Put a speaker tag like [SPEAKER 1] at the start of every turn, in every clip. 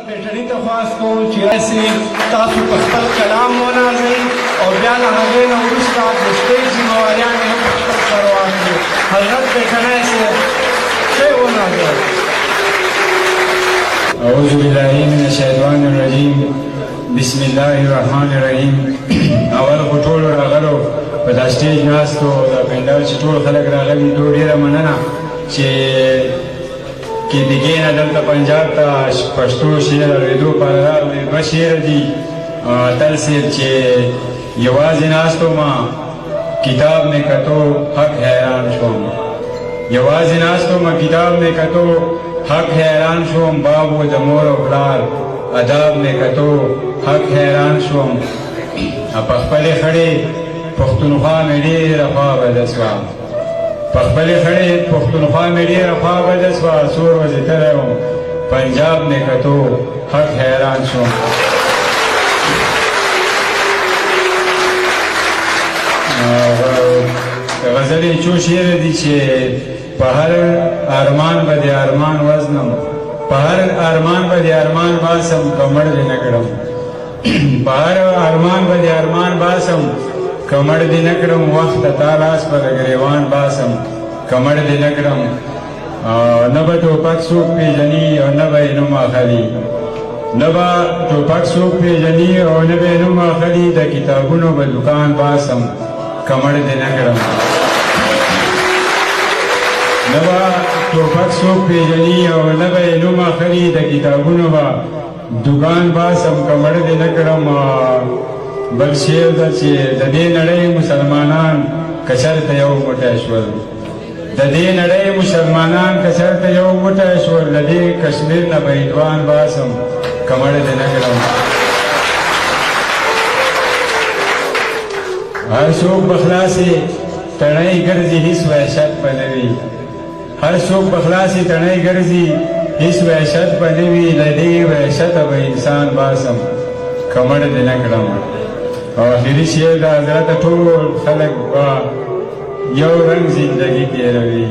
[SPEAKER 1] پیټري ته خواست کوم چې راسي تاسو په خپل کلام ونازئ او بیا له هغې نه وروسته د سټیج ذمهواریان یې هم په خپل سر واخلي. حضرت پیټري صاحب ښه ونازئ.
[SPEAKER 2] أعوذ بالله من الشیطان الرجیم. بسم الله الرحمن الرحیم. اول خو ټولو راغلو په دا سټیج ناستو دا پنډال چې ټول خلک راغلي دو ډېره مننه چې دیګې نه دلته پنجاب ته پښتو شعر اورېدو لپاره راغلي. دوه شعر دي اتل صاحب چې یوازې ناستو ما کتاب مې کتو حق حیران شوم. یوازې ناستو ما کتاب مې کتو حق حیران شوم. باب و د مور او پلار اداب مې کتو حق حیران شوم. په خپلې خړې پښتونخوا مې ډېره خوا بده سوه. په خپلې خړې پښتونخوا مې ډېره خوا بده سوه. څو ورځې تللی وم پنجاب مې کتو حق حیران شوم. غزلې څو شعر دي چې په هر ارمان به د ارمان وزنم، په هر ارمان به د ارمان باسم کمړ دې نه کړم. په هر ارمان به د ارمان باسم کمړ دې نه کړم. وخت تا لاس په د ګریوان باسم کمړ دې نه کړم. نه به ټوپک څوک پېژني او نه به یې نوم اخلي. نه به ټوپک څوک پېژني او نه به یې نوم اخلي. د کتابونو به دوکان باسم کمړ دې نه کړم. نه به ټوپک څوک پېژني او نه به یې نوم اخلي. د کتابونو به دوکان باسم کمړ دې نه کړم. بل شعر ده چې د دې نړۍ مسلمانان که چېرته یو موټی شول، د دې نړۍ مسلمانان که چېرته یو موټی شول، له دې کشمیر نه به هندوان باسم کمړ دې نه کړم. هر څوک به خلاصې تڼۍ ګرځي هېڅ وحشت به نه وي. هر څوک به خلاصې تڼۍ ګرځي هېڅ وحشت به نه وي. له دې وحشته به انسان باسم کمړ دې نه کړم. او آخري شعر د حضرت ټول خلک به یو رنګ زندګي تېروي.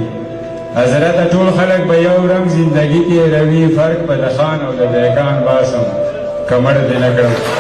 [SPEAKER 2] حضرت ټول خلک به یو رنګ زندګي تېروي. فرق به د خان او د بیګان باسم کمړ دې نه کړم.